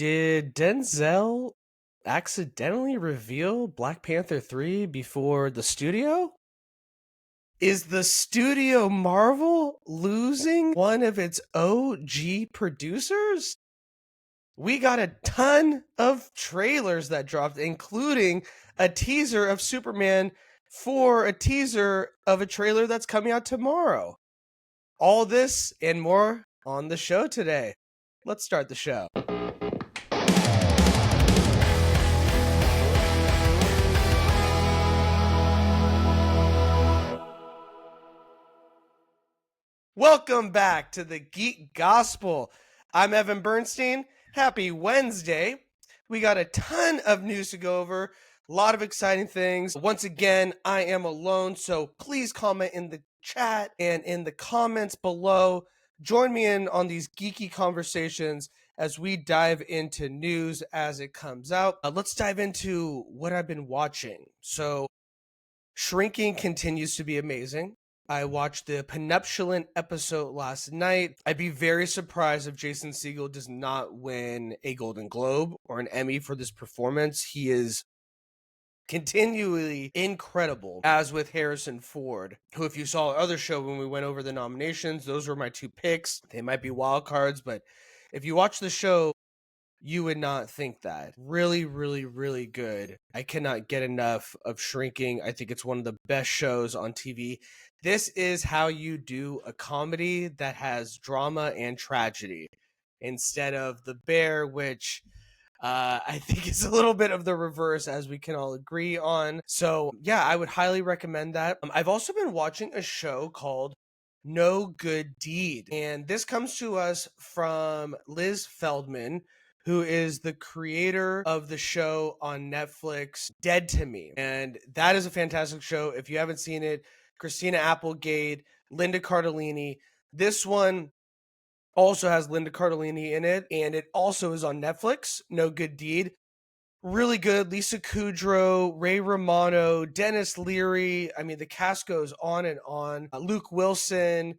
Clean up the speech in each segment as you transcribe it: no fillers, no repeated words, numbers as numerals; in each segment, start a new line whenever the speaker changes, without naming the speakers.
Did Denzel accidentally reveal Black Panther 3 before the studio? Is the studio Marvel losing one of its OG producers? We got a ton of trailers that dropped, including a teaser of Superman for a teaser of a trailer that's coming out tomorrow. All this and more on the show today. Let's start the show. Welcome back to the Geek Gospel. I'm Evan Bernstein. Happy Wednesday. We got a ton of news to go over, a lot of exciting things. Once again, I am alone, so please comment in the chat and in the comments below. Join me in on these geeky conversations as we dive into news as it comes out. Let's dive into what I've been watching. So, Shrinking continues to be amazing. I watched the penuptial episode last night. I'd be very surprised if Jason Segel does not win a Golden Globe or an Emmy for this performance. He is continually incredible, as with Harrison Ford, who, if you saw our other show when we went over the nominations, those were my two picks. They might be wild cards, but if you watch the show, you would not think that. Really, really, really good. I cannot get enough of Shrinking. I think it's one of the best shows on TV. This is how you do a comedy that has drama and tragedy instead of The Bear, which I think is a little bit of the reverse, as we can all agree on. So, yeah, I would highly recommend that. I've also been watching a show called No Good Deed, and this comes to us from Liz Feldman, who is the creator of the show on Netflix, Dead to Me. And that is a fantastic show. If you haven't seen it, Christina Applegate, Linda Cardellini. This one also has Linda Cardellini in it, and it also is on Netflix, No Good Deed. Really good. Lisa Kudrow, Ray Romano, Dennis Leary. I mean, the cast goes on and on. Luke Wilson.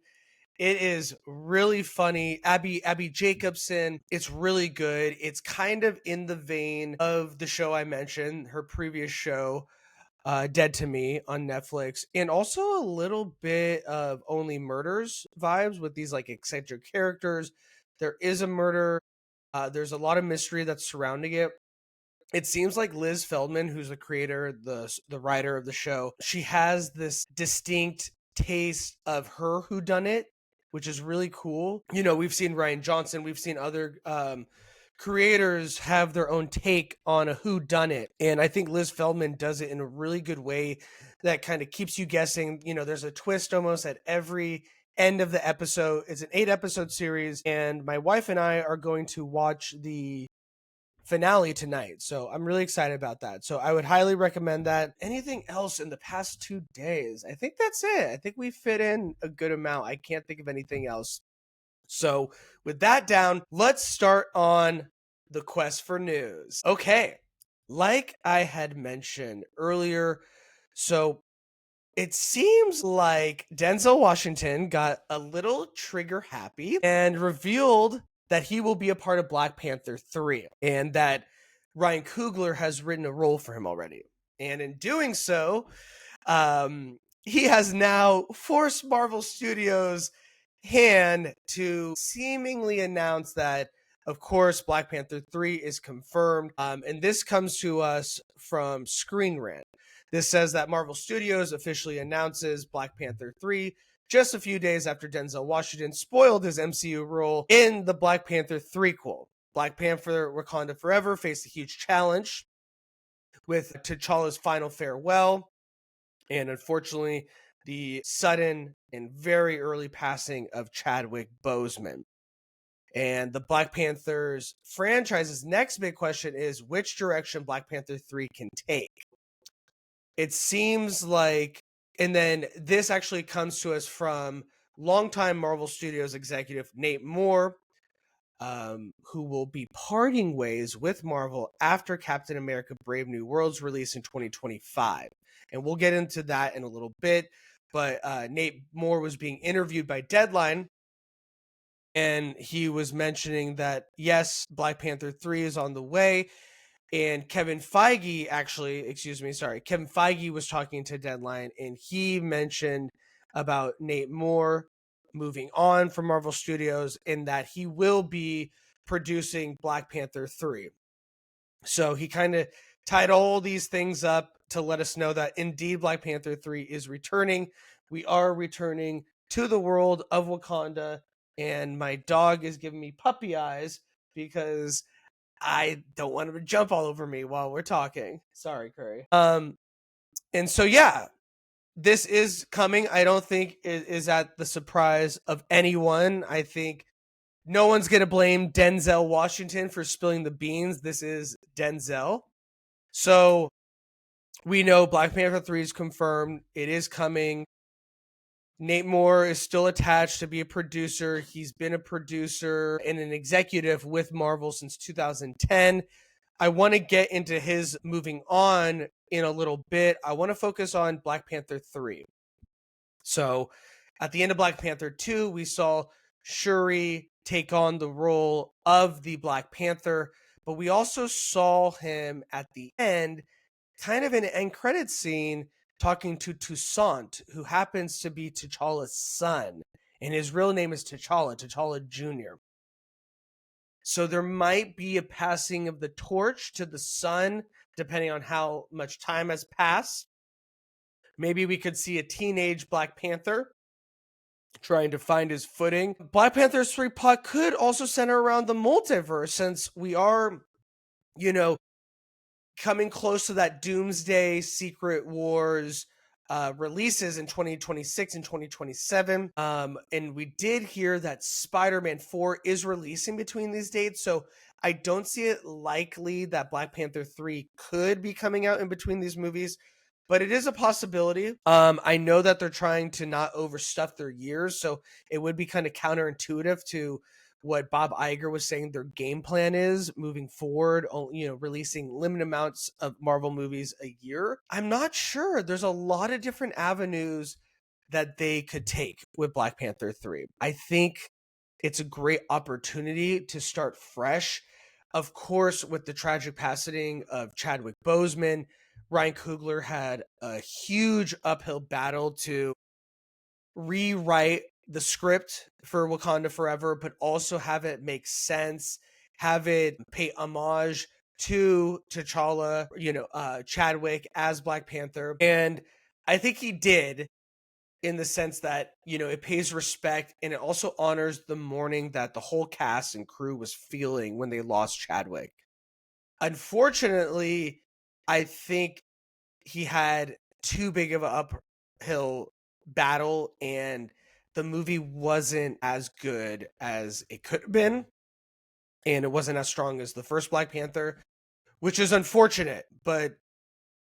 It is really funny. Abby Jacobson. It's really good. It's kind of in the vein of the show I mentioned, her previous show, Dead to Me on Netflix, and also a little bit of Only Murders vibes with these like eccentric characters. There is a murder. There's a lot of mystery that's surrounding it. It seems like Liz Feldman, who's the creator, the writer of the show, she has this distinct taste of her whodunit, which is really cool. You know, we've seen Ryan Johnson, we've seen other creators have their own take on a whodunit, and I think Liz Feldman does it in a really good way that kind of keeps you guessing. You know, there's a twist almost at every end of the episode. It's an 8-episode series, and my wife and I are going to watch the finale tonight. So I'm really excited about that. So I would highly recommend that. Anything else in the past 2 days? I think that's it. I think we fit in a good amount. I can't think of anything else. So with that down, let's start on the quest for news. Okay. Like I had mentioned earlier, so it seems like Denzel Washington got a little trigger happy and revealed that he will be a part of Black Panther 3 and that Ryan Coogler has written a role for him already. And in doing so, he has now forced Marvel Studios' hand to seemingly announce that, of course, Black Panther 3 is confirmed. And this comes to us from Screen Rant. This says that Marvel Studios officially announces Black Panther 3 just a few days after Denzel Washington spoiled his MCU role in the Black Panther threequel. Black Panther Wakanda Forever faced a huge challenge with T'Challa's final farewell, and unfortunately, the sudden and very early passing of Chadwick Boseman. And the Black Panther's franchise's next big question is which direction Black Panther 3 can take. It seems like, and then this actually comes to us from longtime Marvel Studios executive Nate Moore, who will be parting ways with Marvel after Captain America Brave New World's release in 2025. And we'll get into that in a little bit. But Nate Moore was being interviewed by Deadline, and he was mentioning that, yes, Black Panther 3 is on the way. And Kevin Feige was talking to Deadline, and he mentioned about Nate Moore moving on from Marvel Studios and that he will be producing Black Panther 3. So he kind of tied all these things up to let us know that indeed Black Panther 3 is returning. We are returning to the world of Wakanda, and my dog is giving me puppy eyes because I don't want him to jump all over me while we're talking. Sorry, Curry. And so yeah, this is coming. I don't think it is at the surprise of anyone. I think no one's gonna blame Denzel Washington for spilling the beans. This is Denzel. So we know Black Panther 3 is confirmed. It is coming. Nate Moore is still attached to be a producer. He's been a producer and an executive with Marvel since 2010. I want to get into his moving on in a little bit. I want to focus on Black Panther 3. So at the end of Black Panther 2, we saw Shuri take on the role of the Black Panther, but we also saw him at the end, kind of in an end credits scene, talking to Toussaint, who happens to be T'Challa's son. And his real name is T'Challa Jr. So there might be a passing of the torch to the son, depending on how much time has passed. Maybe we could see a teenage Black Panther trying to find his footing. Black Panther's 3 plot could also center around the multiverse, since we are, coming close to that Doomsday Secret Wars releases in 2026 and 2027. And we did hear that Spider-Man 4 is releasing between these dates. So I don't see it likely that Black Panther 3 could be coming out in between these movies, but it is a possibility. I know that they're trying to not overstuff their years, so it would be kind of counterintuitive to what Bob Iger was saying their game plan is moving forward, releasing limited amounts of Marvel movies a year. I'm not sure. There's a lot of different avenues that they could take with Black Panther 3. I think it's a great opportunity to start fresh. Of course, with the tragic passing of Chadwick Boseman, Ryan Coogler had a huge uphill battle to rewrite the script for Wakanda Forever, but also have it make sense, have it pay homage to T'Challa, Chadwick as Black Panther. And I think he did, in the sense that, it pays respect and it also honors the mourning that the whole cast and crew was feeling when they lost Chadwick. Unfortunately, I think he had too big of an uphill battle, and the movie wasn't as good as it could have been, and it wasn't as strong as the first Black Panther, which is unfortunate, but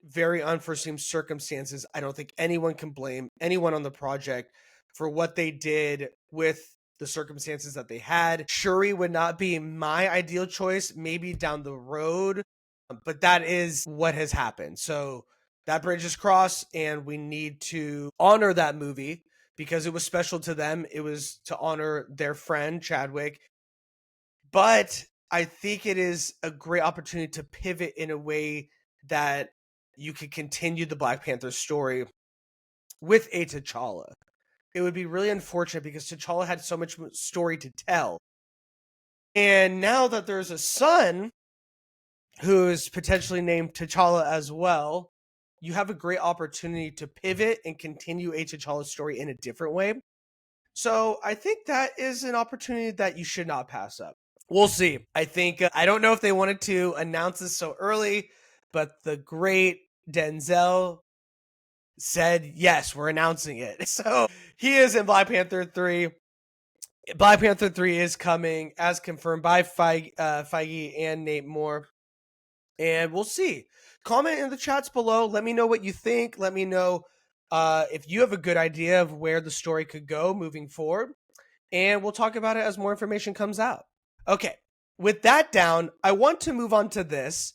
very unforeseen circumstances. I don't think anyone can blame anyone on the project for what they did with the circumstances that they had. Shuri would not be my ideal choice, maybe down the road, but that is what has happened. So that bridge is crossed, and we need to honor that movie because it was special to them. It was to honor their friend Chadwick. But I think it is a great opportunity to pivot in a way that you could continue the Black Panther story with a T'Challa. It would be really unfortunate because T'Challa had so much story to tell. And now that there's a son who is potentially named T'Challa as well, you have a great opportunity to pivot and continue a T'Challa story in a different way. So I think that is an opportunity that you should not pass up. We'll see. I think, I don't know if they wanted to announce this so early, but the great Denzel said, yes, we're announcing it. So he is in Black Panther 3. Black Panther 3 is coming, as confirmed by Feige and Nate Moore. And we'll see. Comment in the chats below. Let me know what you think. Let me know if you have a good idea of where the story could go moving forward. And we'll talk about it as more information comes out. Okay, with that down, I want to move on to this.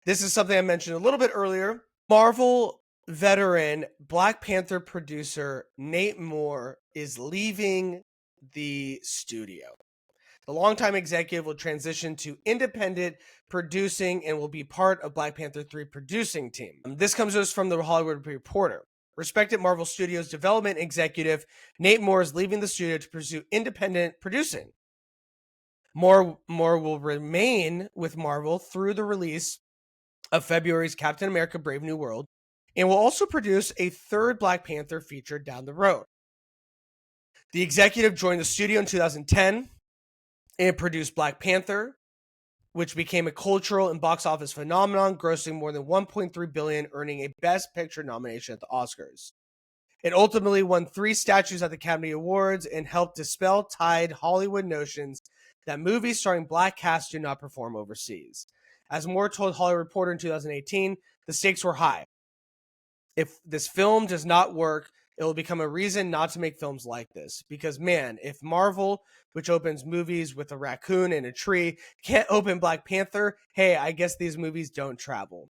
This is something I mentioned a little bit earlier. Marvel veteran Black Panther producer Nate Moore is leaving the studio. The longtime executive will transition to independent producing and will be part of Black Panther 3 producing team. This comes to us from the Hollywood Reporter. Respected Marvel Studios development executive Nate Moore is leaving the studio to pursue independent producing. Moore will remain with Marvel through the release of February's Captain America Brave New World and will also produce a third Black Panther feature down the road. The executive joined the studio in 2010 and produced Black Panther, which became a cultural and box office phenomenon, grossing more than $1.3 billion, earning a Best Picture nomination at the Oscars. It ultimately won 3 statues at the Academy Awards and helped dispel tied Hollywood notions that movies starring Black casts do not perform overseas. As Moore told Hollywood Reporter in 2018, the stakes were high. If this film does not work, it will become a reason not to make films like this. Because, man, if Marvel, which opens movies with a raccoon and a tree, can't open Black Panther, hey, I guess these movies don't travel.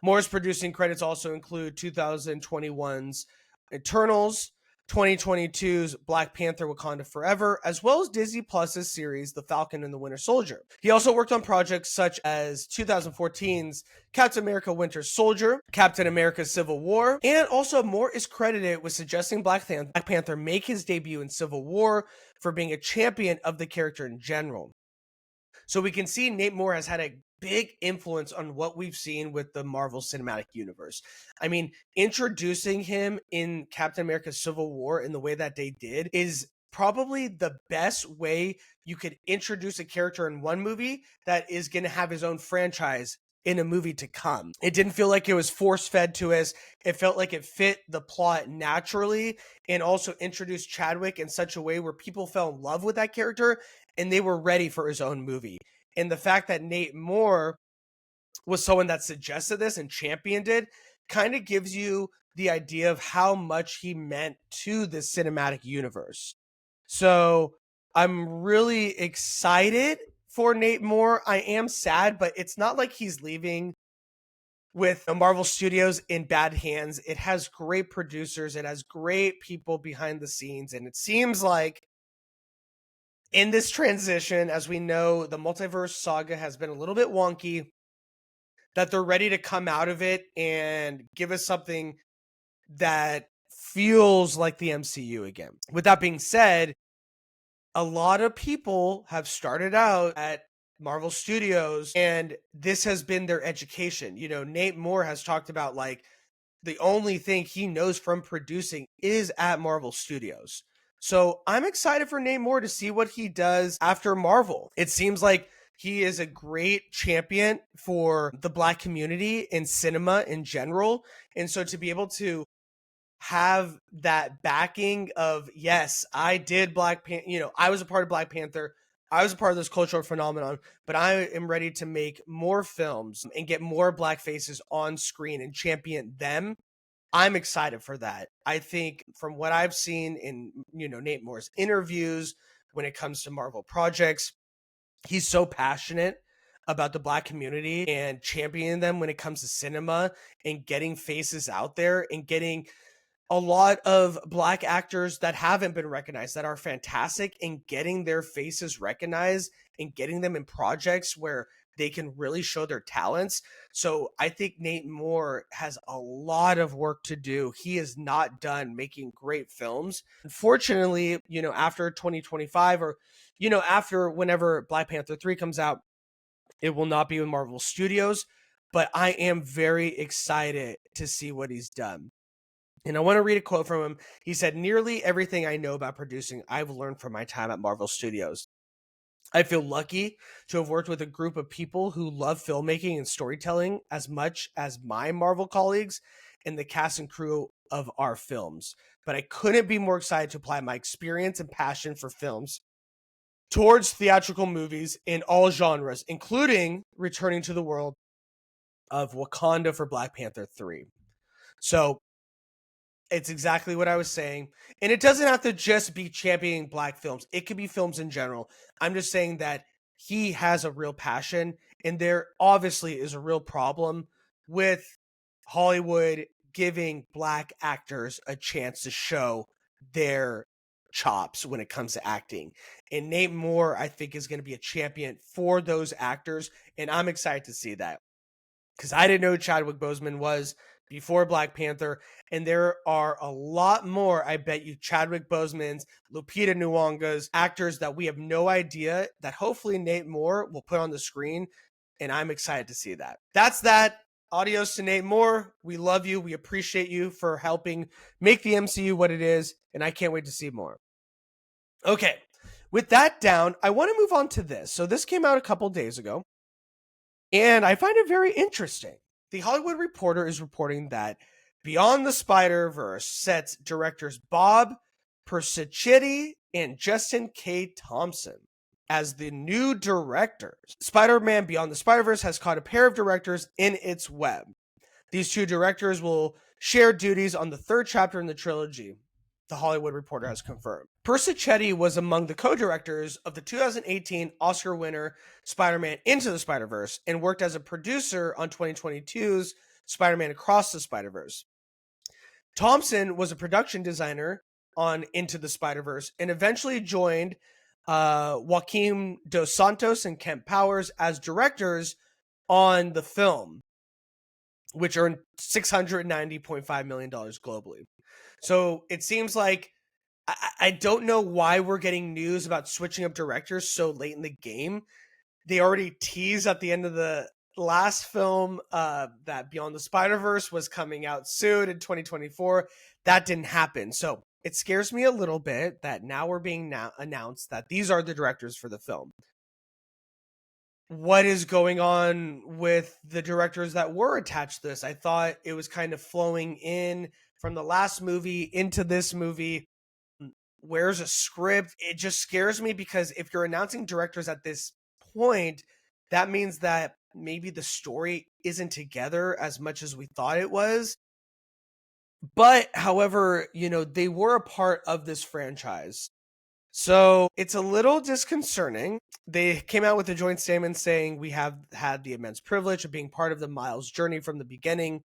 Moore's producing credits also include 2021's Eternals, 2022's Black Panther Wakanda Forever, as well as Disney Plus's series The Falcon and the Winter Soldier. He also worked on projects such as 2014's Captain America Winter Soldier, Captain America Civil War, and also Moore is credited with suggesting Black Panther make his debut in Civil War for being a champion of the character in general. So we can see Nate Moore has had a big influence on what we've seen with the Marvel Cinematic Universe. I mean, introducing him in Captain America Civil War in the way that they did is probably the best way you could introduce a character in one movie that is going to have his own franchise in a movie to come. It didn't feel like it was force-fed to us. It felt like it fit the plot naturally and also introduced Chadwick in such a way where people fell in love with that character and they were ready for his own movie. And the fact that Nate Moore was someone that suggested this and championed it kind of gives you the idea of how much he meant to the cinematic universe. So I'm really excited for Nate Moore. I am sad, but it's not like he's leaving with Marvel Studios in bad hands. It has great producers. It has great people behind the scenes. And it seems like in this transition, as we know, the multiverse saga has been a little bit wonky, that they're ready to come out of it and give us something that feels like the MCU again. With that being said, a lot of people have started out at Marvel Studios and this has been their education. You know, Nate Moore has talked about like the only thing he knows from producing is at Marvel Studios. So I'm excited for Nate Moore to see what he does after Marvel. It seems like he is a great champion for the Black community in cinema in general. And so to be able to have that backing of, yes, I did Black Panther, you know, I was a part of Black Panther. I was a part of this cultural phenomenon, but I am ready to make more films and get more Black faces on screen and champion them. I'm excited for that. I think from what I've seen in, you know, Nate Moore's interviews when it comes to Marvel projects, he's so passionate about the Black community and championing them when it comes to cinema and getting faces out there and getting a lot of Black actors that haven't been recognized that are fantastic and getting their faces recognized and getting them in projects where they can really show their talents. So I think Nate Moore has a lot of work to do. He is not done making great films. Unfortunately, you know, after 2025 or, you know, after whenever Black Panther 3 comes out, it will not be with Marvel Studios, but I am very excited to see what he's done. And I want to read a quote from him. He said, "Nearly everything I know about producing, I've learned from my time at Marvel Studios. I feel lucky to have worked with a group of people who love filmmaking and storytelling as much as my Marvel colleagues and the cast and crew of our films. But I couldn't be more excited to apply my experience and passion for films towards theatrical movies in all genres, including returning to the world of Wakanda for Black Panther 3. So it's exactly what I was saying. And it doesn't have to just be championing Black films. It could be films in general. I'm just saying that he has a real passion, and there obviously is a real problem with Hollywood giving Black actors a chance to show their chops when it comes to acting. And Nate Moore, I think, is going to be a champion for those actors. And I'm excited to see that because I didn't know who Chadwick Boseman was before Black Panther. And there are a lot more, I bet you, Chadwick Boseman's, Lupita Nyong'o's, actors that we have no idea that hopefully Nate Moore will put on the screen. And I'm excited to see that. That's that. Adios to Nate Moore. We love you. We appreciate you for helping make the MCU what it is. And I can't wait to see more. Okay. With that down, I want to move on to this. So this came out a couple days ago. And I find it very interesting. The Hollywood Reporter is reporting that Beyond the Spider-Verse sets directors Bob Persichetti and Justin K. Thompson as the new directors. Spider-Man Beyond the Spider-Verse has caught a pair of directors in its web. These two directors will share duties on the third chapter in the trilogy, the Hollywood Reporter has confirmed. Persichetti was among the co-directors of the 2018 Oscar winner Spider-Man Into the Spider-Verse and worked as a producer on 2022's Spider-Man Across the Spider-Verse. Thompson was a production designer on Into the Spider-Verse and eventually joined Joaquim Dos Santos and Kemp Powers as directors on the film, which earned $690.5 million globally. So it seems like I don't know why we're getting news about switching up directors so late in the game. They already teased at the end of the last film that Beyond the Spider-Verse was coming out soon in 2024. That didn't happen. So it scares me a little bit that now we're being announced that these are the directors for the film. What is going on with the directors that were attached to this? I thought it was kind of flowing in from the last movie into this movie. Where's a script? It just scares me because if you're announcing directors at this point, that means that maybe the story isn't together as much as we thought it was. But however, they were a part of this franchise. So it's a little disconcerting. They came out with a joint statement saying, "We have had the immense privilege of being part of the Miles journey from the beginning,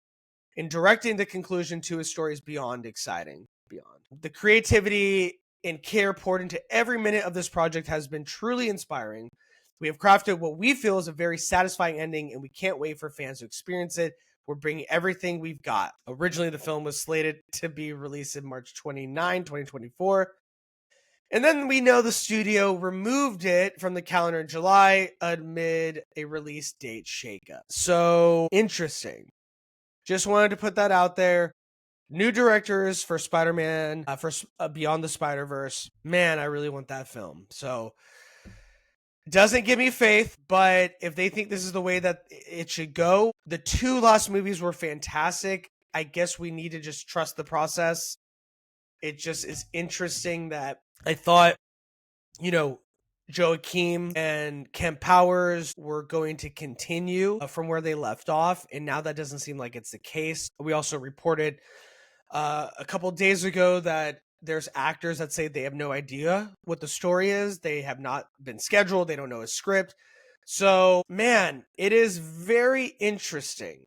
and directing the conclusion to his story is beyond exciting. Beyond. The creativity and care poured into every minute of this project has been truly inspiring. We have crafted what we feel is a very satisfying ending, and we can't wait for fans to experience it. We're bringing everything we've got." Originally, the film was slated to be released in March 29, 2024. And then we know the studio removed it from the calendar in July amid a release date shakeup. So interesting. Just wanted to put that out there. New directors for Spider-Man, for Beyond the Spider-Verse. Man, I really want that film. So doesn't give me faith, but if they think this is the way that it should go, the two last movies were fantastic. I guess we need to just trust the process. It just is interesting that I thought, Joaquim and Kemp Powers were going to continue from where they left off, and now that doesn't seem like it's the case. We also reported a couple days ago that there's actors that say they have no idea what the story is. They have not been scheduled. They don't know a script. So, man, it is very interesting.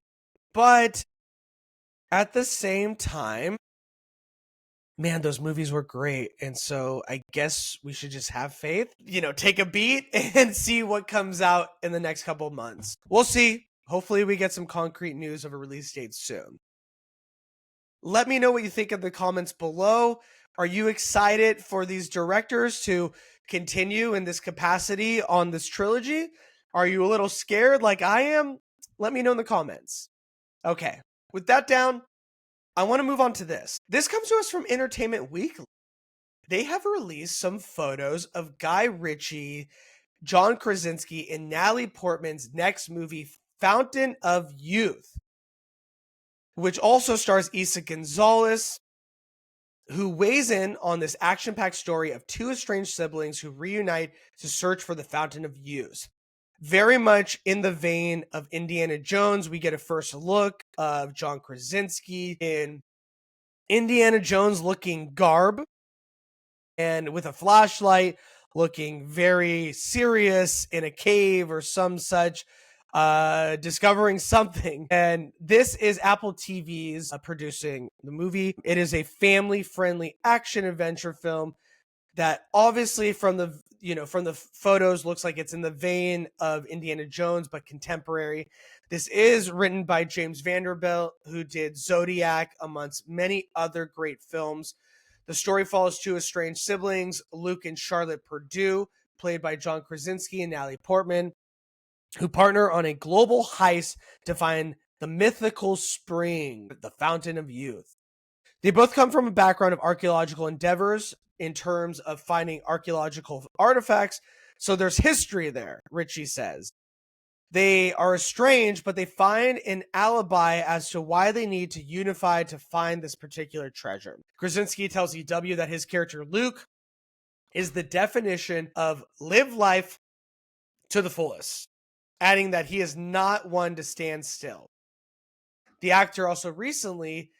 But at the same time, man, those movies were great. And so I guess we should just have faith, take a beat and see what comes out in the next couple of months. We'll see. Hopefully we get some concrete news of a release date soon. Let me know what you think in the comments below. Are you excited for these directors to continue in this capacity on this trilogy? Are you a little scared like I am? Let me know in the comments. Okay, with that down, I want to move on to this. This comes to us from Entertainment Weekly. They have released some photos of Guy Ritchie, John Krasinski, and Natalie Portman's next movie, Fountain of Youth, which also stars Isa Gonzalez, who weighs in on this action-packed story of two estranged siblings who reunite to search for the Fountain of Youth. Very much in the vein of Indiana Jones, we get a first look of John Krasinski in Indiana Jones looking garb and with a flashlight, looking very serious in a cave or some such, discovering something. And this is Apple TV's producing the movie. It is a family-friendly action-adventure film that obviously from the photos looks like it's in the vein of Indiana Jones, but contemporary. This is written by James Vanderbilt, who did Zodiac, amongst many other great films. The story follows two estranged siblings, Luke and Charlotte Purdue, played by John Krasinski and Natalie Portman, who partner on a global heist to find the mythical spring, the Fountain of Youth. They both come from a background of archaeological endeavors in terms of finding archaeological artifacts, so there's history there, Ritchie says. They are estranged, but they find an alibi as to why they need to unify to find this particular treasure. Krasinski tells EW that his character Luke is the definition of live life to the fullest, adding that he is not one to stand still. The actor also recently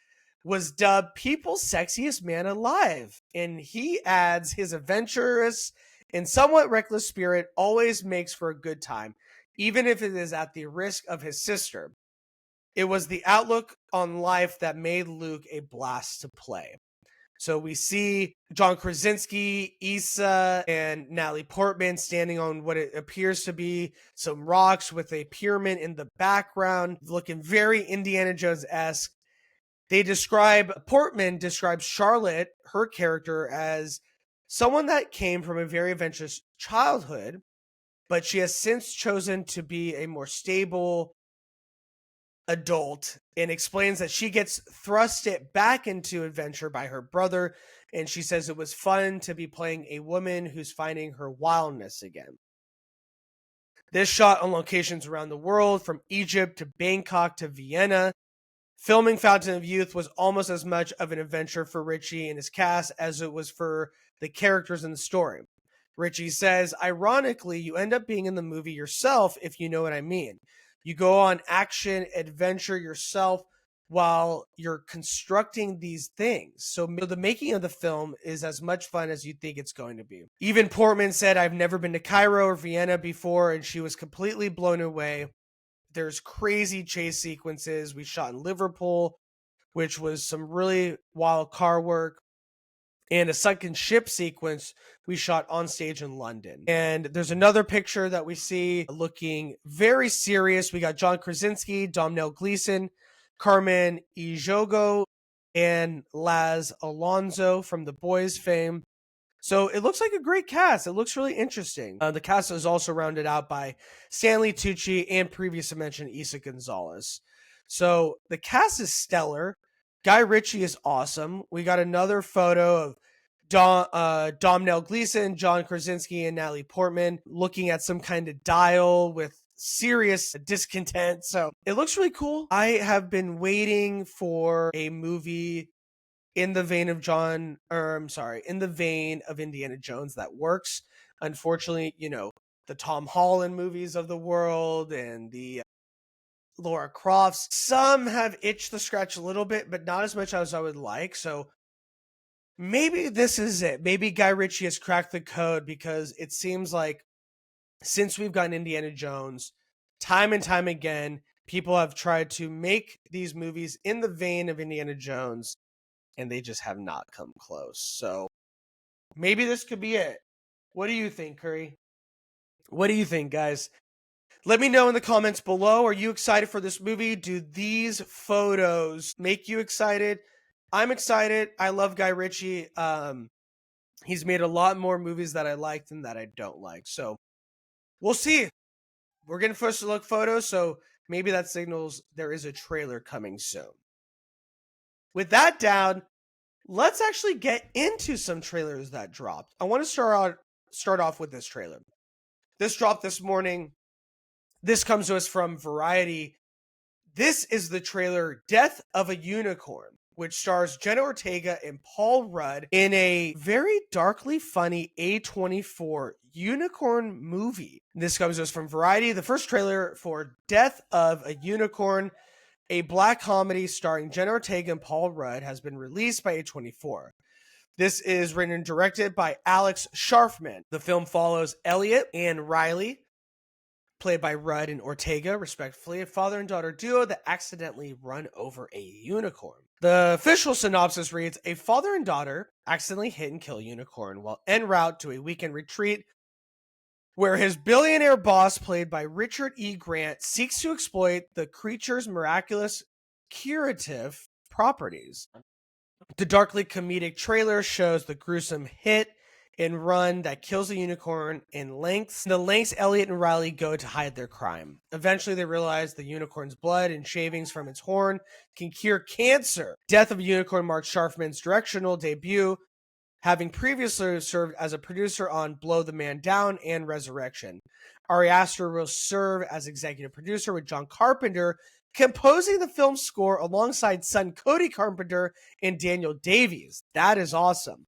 was dubbed People's Sexiest Man Alive, and he adds his adventurous and somewhat reckless spirit always makes for a good time, even if it is at the risk of his sister. It was the outlook on life that made Luke a blast to play. So we see John Krasinski, Issa, and Natalie Portman standing on what it appears to be some rocks with a pyramid in the background, looking very Indiana Jones-esque. Portman describes Charlotte, her character, as someone that came from a very adventurous childhood, but she has since chosen to be a more stable adult, and explains that she gets thrusted back into adventure by her brother, and she says it was fun to be playing a woman who's finding her wildness again. This shot on locations around the world, from Egypt to Bangkok to Vienna. Filming Fountain of Youth was almost as much of an adventure for Ritchie and his cast as it was for the characters in the story. Ritchie says, ironically, you end up being in the movie yourself, if you know what I mean. You go on action adventure yourself while you're constructing these things. So the making of the film is as much fun as you think it's going to be. Even Portman said, I've never been to Cairo or Vienna before, and she was completely blown away. There's crazy chase sequences. We shot in Liverpool, which was some really wild car work, and a sunken ship sequence we shot on stage in London. And there's another picture that we see looking very serious. We got John Krasinski, Domhnall Gleeson, Carmen Ejogo, and Laz Alonso from The Boys fame. So it looks like a great cast. It looks really interesting. The cast is also rounded out by Stanley Tucci and previously mentioned Isa Gonzalez. So the cast is stellar. Guy Ritchie is awesome. We got another photo of Domhnall Gleeson, John Krasinski, and Natalie Portman looking at some kind of dial with serious discontent. So it looks really cool. I have been waiting for a movie in the vein of in the vein of Indiana Jones that works. Unfortunately, the Tom Holland movies of the world and the Laura Crofts, some have itched the scratch a little bit, but not as much as I would like. So maybe this is it. Maybe Guy Ritchie has cracked the code, because it seems like since we've gotten Indiana Jones, time and time again, people have tried to make these movies in the vein of Indiana Jones, and they just have not come close. So maybe this could be it. What do you think, Curry? What do you think, guys? Let me know in the comments below. Are you excited for this movie? Do these photos make you excited? I'm excited. I love Guy Ritchie. He's made a lot more movies that I like than that I don't like. So we'll see. We're getting first look photos, so maybe that signals there is a trailer coming soon. With that down, let's actually get into some trailers that dropped. I want to start off with this trailer. This dropped this morning. This comes to us from Variety. This is the trailer Death of a Unicorn, which stars Jenna Ortega and Paul Rudd in a very darkly funny A24 unicorn movie. This comes to us from Variety. The first trailer for Death of a Unicorn, a black comedy starring Jenna Ortega and Paul Rudd, has been released by A24. This is written and directed by Alex Sharfman. The film follows Elliot and Riley, played by Rudd and Ortega, respectively, a father and daughter duo that accidentally run over a unicorn. The official synopsis reads, a father and daughter accidentally hit and kill a unicorn while en route to a weekend retreat where his billionaire boss, played by Richard E. Grant, seeks to exploit the creature's miraculous curative properties. The darkly comedic trailer shows the gruesome hit and run that kills the unicorn in lengths. The lengths Elliot and Riley go to hide their crime. Eventually, they realize the unicorn's blood and shavings from its horn can cure cancer. Death of a Unicorn marks Sharfman's directorial debut, having previously served as a producer on Blow the Man Down and Resurrection. Ari Aster will serve as executive producer, with John Carpenter composing the film's score alongside son Cody Carpenter and Daniel Davies. That is awesome.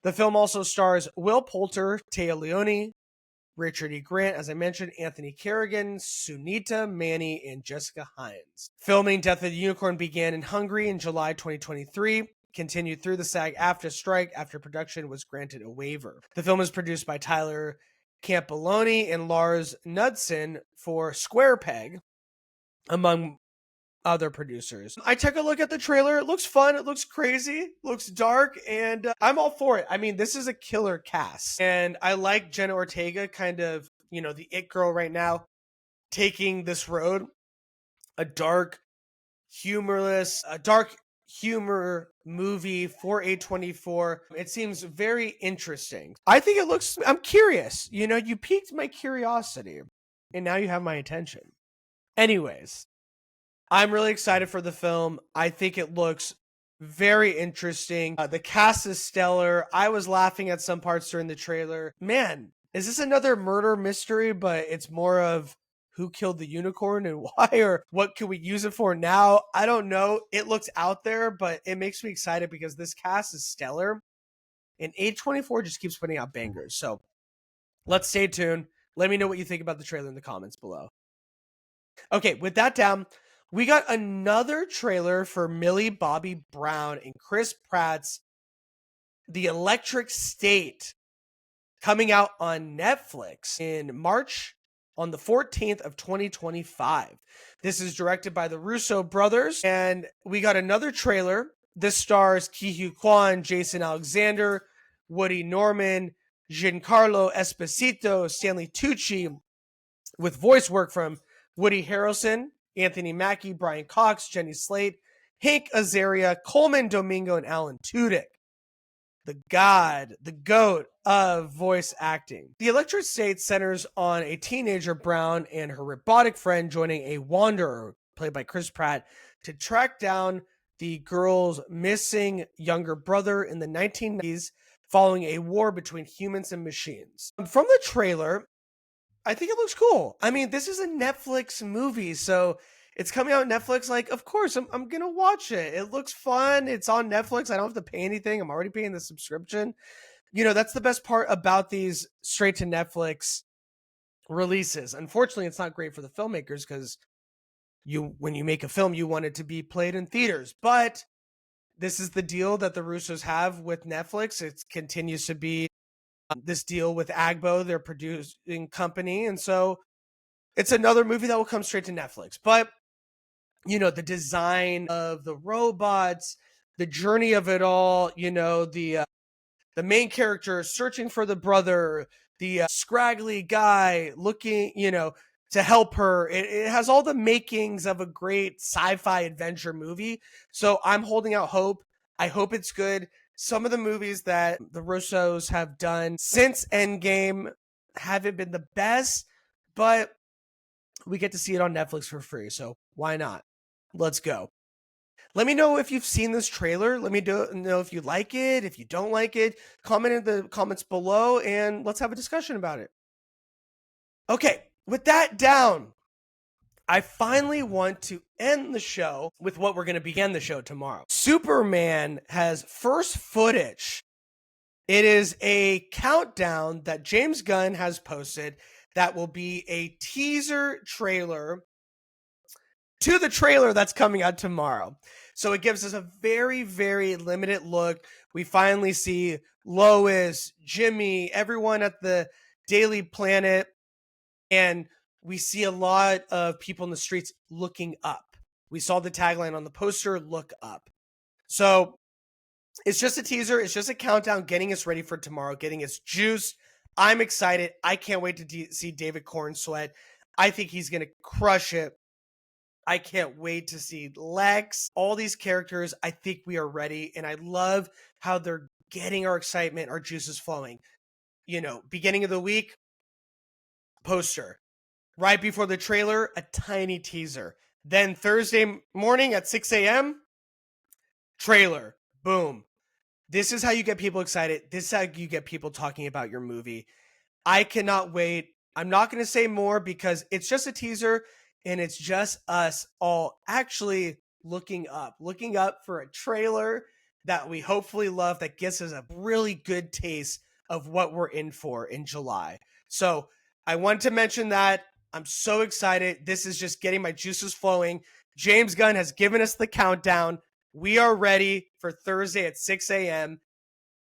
The film also stars Will Poulter, Téa Leoni, Richard E. Grant, as I mentioned, Anthony Carrigan, Sunita Mani, and Jessica Hines. Filming Death of the Unicorn began in Hungary in July 2023, continued through the SAG-AFTRA strike after production was granted a waiver. The film is produced by Tyler Campoloni and Lars Knudsen for Square Peg, among other producers. I took a look at the trailer. It looks fun. It looks crazy. Looks dark. And I'm all for it. I mean, this is a killer cast. And I like Jenna Ortega, kind of, the it girl right now, taking this road. A dark humor movie for A24. It seems very interesting. I'm curious. You piqued my curiosity. And now you have my attention. Anyways, I'm really excited for the film. I think it looks very interesting. The cast is stellar. I was laughing at some parts during the trailer. Man, is this another murder mystery, but it's more of who killed the unicorn and why, or what can we use it for now? I don't know. It looks out there, but it makes me excited because this cast is stellar. And A24 just keeps putting out bangers. So let's stay tuned. Let me know what you think about the trailer in the comments below. Okay, with that down, we got another trailer for Millie Bobby Brown and Chris Pratt's The Electric State, coming out on Netflix in March on the 14th of 2025. This is directed by the Russo brothers, and we got another trailer. This stars Ki-Hugh Kwan, Jason Alexander, Woody Norman, Giancarlo Esposito, Stanley Tucci, with voice work from Woody Harrelson, Anthony Mackie, Brian Cox, Jenny Slate, Hank Azaria, Coleman Domingo, and Alan Tudyk. The GOAT of voice acting. The Electric State centers on a teenager, Brown, and her robotic friend joining a wanderer, played by Chris Pratt, to track down the girl's missing younger brother in the 1990s following a war between humans and machines. From the trailer, I think it looks cool. I mean, this is a Netflix movie, so it's coming out on Netflix. Like, of course, I'm going to watch it. It looks fun. It's on Netflix. I don't have to pay anything. I'm already paying the subscription. That's the best part about these straight to Netflix releases. Unfortunately, it's not great for the filmmakers because when you make a film, you want it to be played in theaters. But this is the deal that the Russos have with Netflix. It continues to be this deal with Agbo, their producing company. And so it's another movie that will come straight to Netflix. But, the design of the robots, the journey of it all, the main character searching for the brother, the scraggly guy looking, to help her. It has all the makings of a great sci-fi adventure movie. So I'm holding out hope. I hope it's good. Some of the movies that the Russos have done since Endgame haven't been the best, but we get to see it on Netflix for free. So why not? Let's go. Let me know if you've seen this trailer. Let me know if you like it, if you don't like it. Comment in the comments below and let's have a discussion about it. Okay, with that down, I finally want to end the show with what we're going to begin the show tomorrow. Superman has first footage. It is a countdown that James Gunn has posted that will be a teaser trailer to the trailer that's coming out tomorrow. So it gives us a very, very limited look. We finally see Lois, Jimmy, everyone at the Daily Planet, and we see a lot of people in the streets looking up. We saw the tagline on the poster, look up. So it's just a teaser. It's just a countdown, getting us ready for tomorrow, getting us juiced. I'm excited. I can't wait to see David Corn sweat. I think he's going to crush it. I can't wait to see Lex, all these characters. I think we are ready. And I love how they're getting our excitement, our juices flowing. You know, beginning of the week, poster. Right before the trailer, a tiny teaser. Then Thursday morning at 6 a.m., trailer. Boom. This is how you get people excited. This is how you get people talking about your movie. I cannot wait. I'm not going to say more because it's just a teaser and it's just us all actually looking up for a trailer that we hopefully love, that gives us a really good taste of what we're in for in July. So I want to mention that. I'm so excited. This is just getting my juices flowing. James Gunn has given us the countdown. We are ready for Thursday at 6 a.m.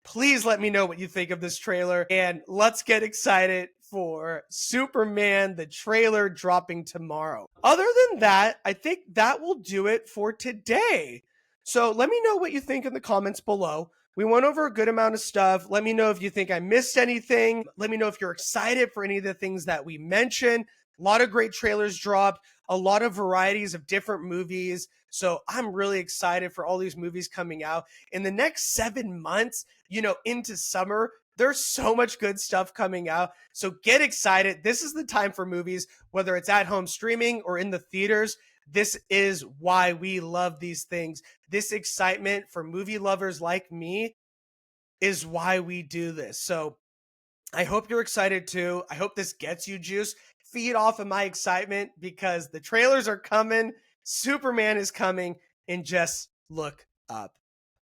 Please let me know what you think of this trailer, and let's get excited for Superman, the trailer dropping tomorrow. Other than that, I think that will do it for today. So let me know what you think in the comments below. We went over a good amount of stuff. Let me know if you think I missed anything. Let me know if you're excited for any of the things that we mentioned. A lot of great trailers dropped, a lot of varieties of different movies. So I'm really excited for all these movies coming out in the next 7 months, you know, into summer. There's so much good stuff coming out. So get excited. This is the time for movies, whether it's at home streaming or in the theaters. This is why we love these things. This excitement for movie lovers like me is why we do this. So I hope you're excited too. I hope this gets you juice. Feed off of my excitement because the trailers are coming. Superman is coming, and just look up.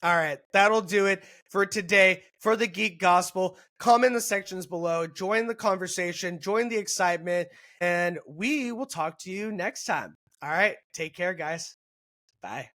All right, that'll do it for today for the Geek Gospel. Comment in the sections below, join the conversation, join the excitement, and we will talk to you next time. All right, take care, guys. Bye.